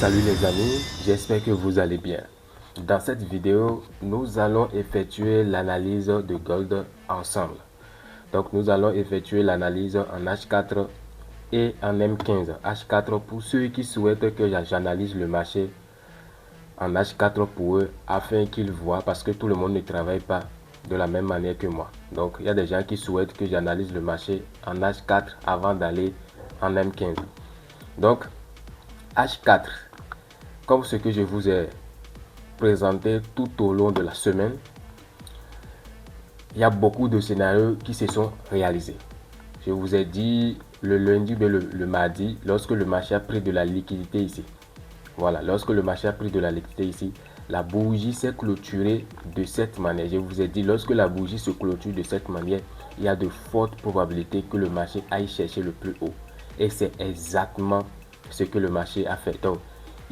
Salut les amis, j'espère que vous allez bien. Dans cette vidéo, nous allons effectuer l'analyse de gold ensemble. Donc nous allons effectuer l'analyse en H4 et en M15. H4 pour ceux qui souhaitent que j'analyse le marché en H4 pour eux afin qu'ils voient, parce que tout le monde ne travaille pas de la même manière que moi. Donc il y a des gens qui souhaitent que j'analyse le marché en H4 avant d'aller en M15. Donc H4, comme ce que je vous ai présenté tout au long de la semaine, il y a beaucoup de scénarios qui se sont réalisés. Je vous ai dit le lundi, le mardi, lorsque le marché a pris de la liquidité ici. Voilà, lorsque le marché a pris de la liquidité ici, la bougie s'est clôturée de cette manière. Je vous ai dit, lorsque la bougie se clôture de cette manière, il y a de fortes probabilités que le marché aille chercher le plus haut. Et c'est exactement ce que le marché a fait. Donc,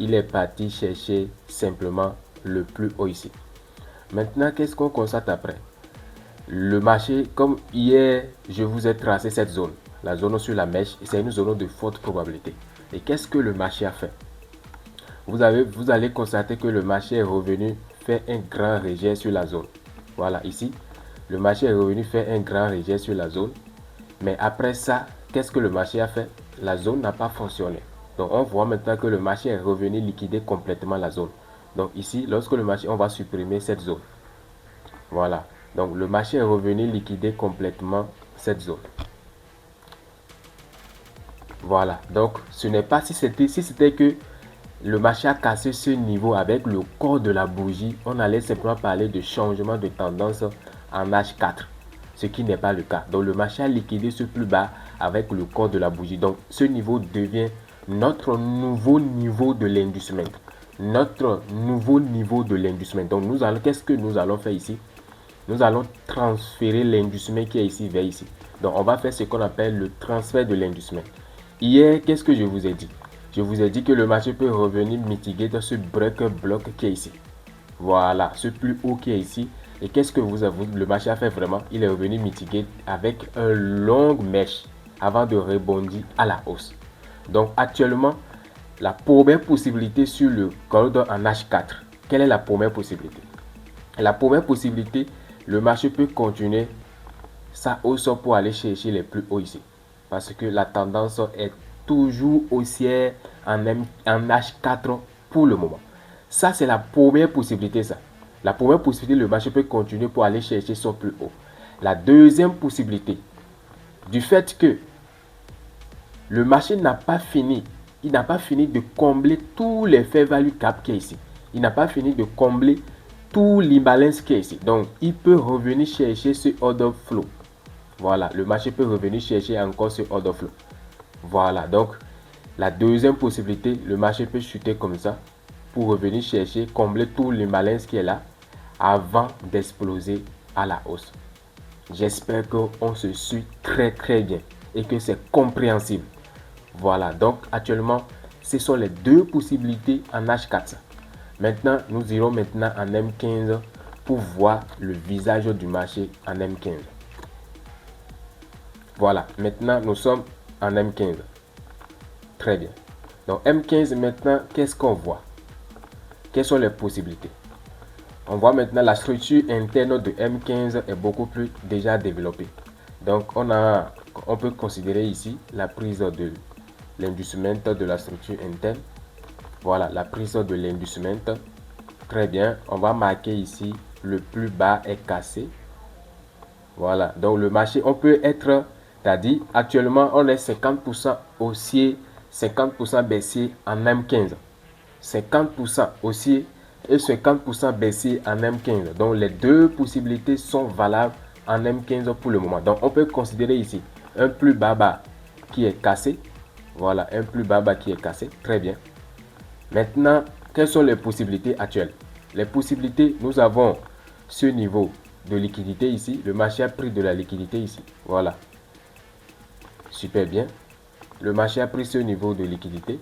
il est parti chercher simplement le plus haut ici. Maintenant, qu'est-ce qu'on constate après? Le marché, comme hier, je vous ai tracé cette zone. La zone sur la mèche, c'est une zone de forte probabilité. Et qu'est-ce que le marché a fait? Vous allez constater que le marché est revenu faire un grand rejet sur la zone. Voilà, ici, le marché est revenu faire un grand rejet sur la zone. Mais après ça, qu'est-ce que le marché a fait? La zone n'a pas fonctionné. Donc, on voit maintenant que le marché est revenu liquider complètement la zone. Donc, ici, lorsque le marché, on va supprimer cette zone. Voilà. Donc, le marché est revenu liquider complètement cette zone. Voilà. Donc, ce n'est pas si c'était que le marché a cassé ce niveau avec le corps de la bougie, on allait simplement parler de changement de tendance en H4, ce qui n'est pas le cas. Donc le marché a liquidé ce plus bas avec le corps de la bougie. Donc ce niveau devient notre nouveau niveau de l'inducement. Notre nouveau niveau de l'inducement. Donc qu'est-ce que nous allons faire ici? Nous allons transférer l'inducement qui est ici vers ici. Donc on va faire ce qu'on appelle le transfert de l'inducement. Hier, qu'est-ce que je vous ai dit? Je vous ai dit que le marché peut revenir mitiguer dans ce break block qui est ici. Voilà, ce plus haut qui est ici. Et qu'est-ce que le marché a fait vraiment? Il est revenu mitiguer avec un long mèche avant de rebondir à la hausse. Donc actuellement, la première possibilité sur le gold en H4. Quelle est la première possibilité? La première possibilité, le marché peut continuer sa hausse pour aller chercher les plus hauts ici. Parce que la tendance est toujours haussière en H4 pour le moment. Ça, c'est la première possibilité. La première possibilité, le marché peut continuer pour aller chercher son plus haut. La deuxième possibilité, du fait que le marché n'a pas fini, il n'a pas fini de combler tous les fair value cap qui est ici. Il n'a pas fini de combler tout l'imbalance qui est ici. Donc, il peut revenir chercher ce order flow. Voilà, le marché peut revenir chercher encore ce order flow. Voilà, donc la deuxième possibilité, le marché peut chuter comme ça pour revenir chercher, combler tout l'imbalance qui est là avant d'exploser à la hausse. J'espère qu'on se suit très bien et que c'est compréhensible. Voilà, donc actuellement, ce sont les deux possibilités en H4. Maintenant, nous irons maintenant en M15 pour voir le visage du marché en M15. Voilà, maintenant nous sommes en M15. Très bien. Donc M15 maintenant, qu'est-ce qu'on voit? Quelles sont les possibilités? On voit maintenant la structure interne de M15 est beaucoup plus déjà développée. Donc on peut considérer ici la prise de l'inducement de la structure interne. Voilà, la prise de l'inducement. Très bien. On va marquer ici le plus bas est cassé. Voilà. Donc le marché, on peut être, c'est-à-dire actuellement on est 50% haussier, 50% baissier en M15. 50% haussier et 50% baissier en M15. Donc les deux possibilités sont valables en M15 pour le moment. Donc on peut considérer ici un plus bas qui est cassé. Voilà, un plus bas qui est cassé. Très bien. Maintenant, quelles sont les possibilités actuelles? Les possibilités, nous avons ce niveau de liquidité ici. Le marché a pris de la liquidité ici. Voilà. Super bien. Le marché a pris ce niveau de liquidité.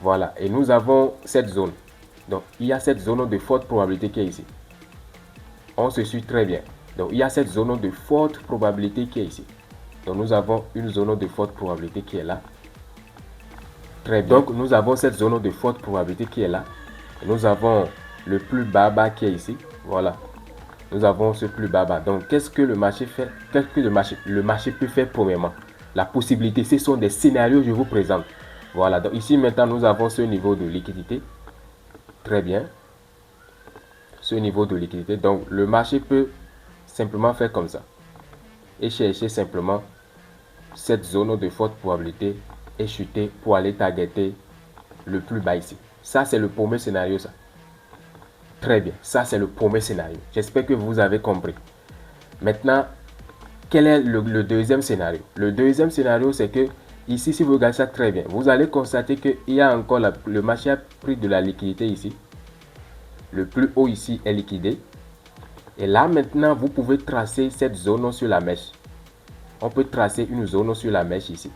Voilà. Et nous avons cette zone. Donc, il y a cette zone de forte probabilité qui est ici. On se suit très bien. Donc, il y a cette zone de forte probabilité qui est ici. Donc, nous avons une zone de forte probabilité qui est là. Très bien. Donc, nous avons cette zone de forte probabilité qui est là. Nous avons le plus bas qui est ici. Voilà. Nous avons ce plus bas. Donc, qu'est-ce que le marché fait? Qu'est-ce que le marché peut faire premièrement? La possibilité, ce sont des scénarios que je vous présente. Voilà. Donc, ici, maintenant, nous avons ce niveau de liquidité. Très bien. Ce niveau de liquidité. Donc, le marché peut simplement faire comme ça. Et chercher simplement cette zone de forte probabilité et chuter pour aller targeter le plus bas ici. Ça, c'est le premier scénario, ça. Très bien. Ça, c'est le premier scénario. J'espère que vous avez compris. Maintenant, quel est le deuxième scénario? Le deuxième scénario, c'est que ici, si vous regardez ça très bien, vous allez constater qu'il y a encore le marché a pris de la liquidité ici. Le plus haut ici est liquidé. Et là, maintenant, vous pouvez tracer cette zone sur la mèche. On peut tracer une zone sur la mèche ici.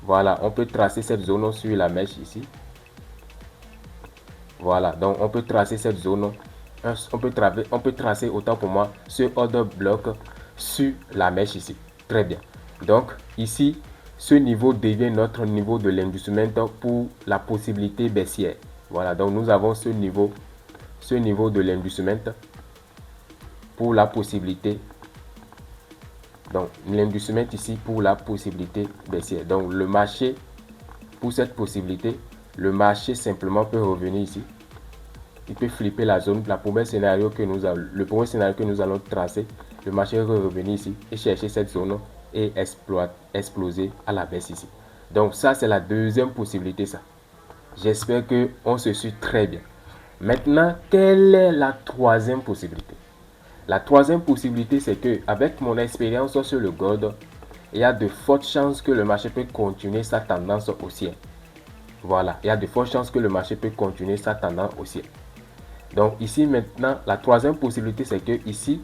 Voilà, on peut tracer cette zone sur la mèche ici. Voilà, donc on peut tracer cette zone. On peut tracer autant pour moi ce order block sur la mèche ici. Très bien. Donc ici, ce niveau devient notre niveau de l'industriel pour la possibilité baissière. Voilà, donc nous avons ce niveau de l'industriel pour la possibilité. Donc l'industriel ici pour la possibilité baissière. Donc le marché, pour cette possibilité, le marché simplement peut revenir ici. Il peut flipper la zone. Le premier scénario que nous allons tracer, le marché va revenir ici et chercher cette zone et exploser à la baisse ici. Donc ça, c'est la deuxième possibilité, ça. J'espère que on se suit très bien. Maintenant, quelle est la troisième possibilité? La troisième possibilité, c'est que avec mon expérience sur le gold, il y a de fortes chances que le marché peut continuer sa tendance haussière. Voilà, il y a de fortes chances que le marché peut continuer sa tendance haussière. Donc ici maintenant, la troisième possibilité, c'est que ici,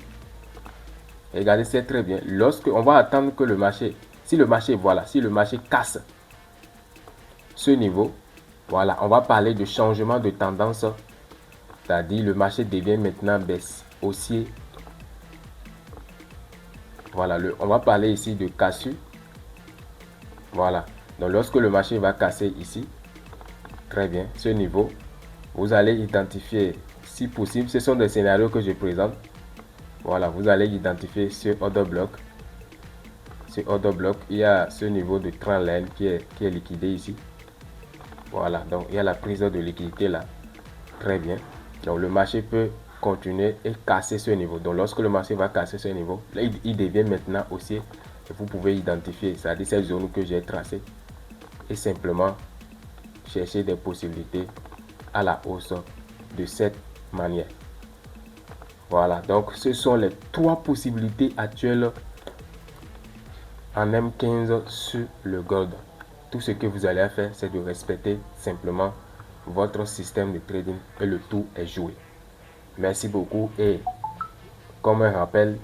regardez, c'est très bien. Lorsque on va attendre que le marché, si le marché casse ce niveau, voilà, on va parler de changement de tendance, c'est-à-dire le marché devient maintenant baisse haussier. Voilà, on va parler ici de cassure. Voilà, donc lorsque le marché va casser ici, très bien, ce niveau, vous allez identifier, si possible, ce sont des scénarios que je présente. Voilà, vous allez identifier ce order block. Ce order block, il y a ce niveau de trend line qui est liquidé ici. Voilà, donc il y a la prise de liquidité là. Très bien. Donc le marché peut continuer et casser ce niveau. Donc lorsque le marché va casser ce niveau, là, il devient maintenant haussier. Et vous pouvez identifier, c'est-à-dire cette zone que j'ai tracée. Et simplement chercher des possibilités à la hausse de cette manière. Voilà, donc ce sont les trois possibilités actuelles en M15 sur le gold. Tout ce que vous allez faire, c'est de respecter simplement votre système de trading et le tout est joué. Merci beaucoup et comme un rappel,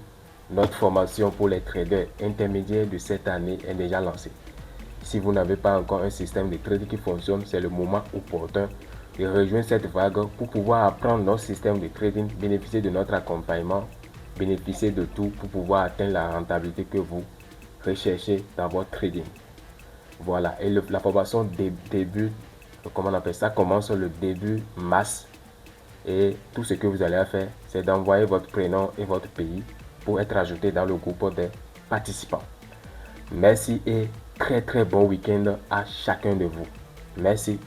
notre formation pour les traders intermédiaires de cette année est déjà lancée. Si vous n'avez pas encore un système de trading qui fonctionne, c'est le moment opportun de rejoindre cette vague pour pouvoir apprendre notre système de trading, bénéficier de notre accompagnement, bénéficier de tout pour pouvoir atteindre la rentabilité que vous recherchez dans votre trading. Voilà, et la formation début, comment on appelle ça, commence le début mars. Et tout ce que vous allez faire, c'est d'envoyer votre prénom et votre pays pour être ajouté dans le groupe des participants. Merci et très bon week-end à chacun de vous. Merci.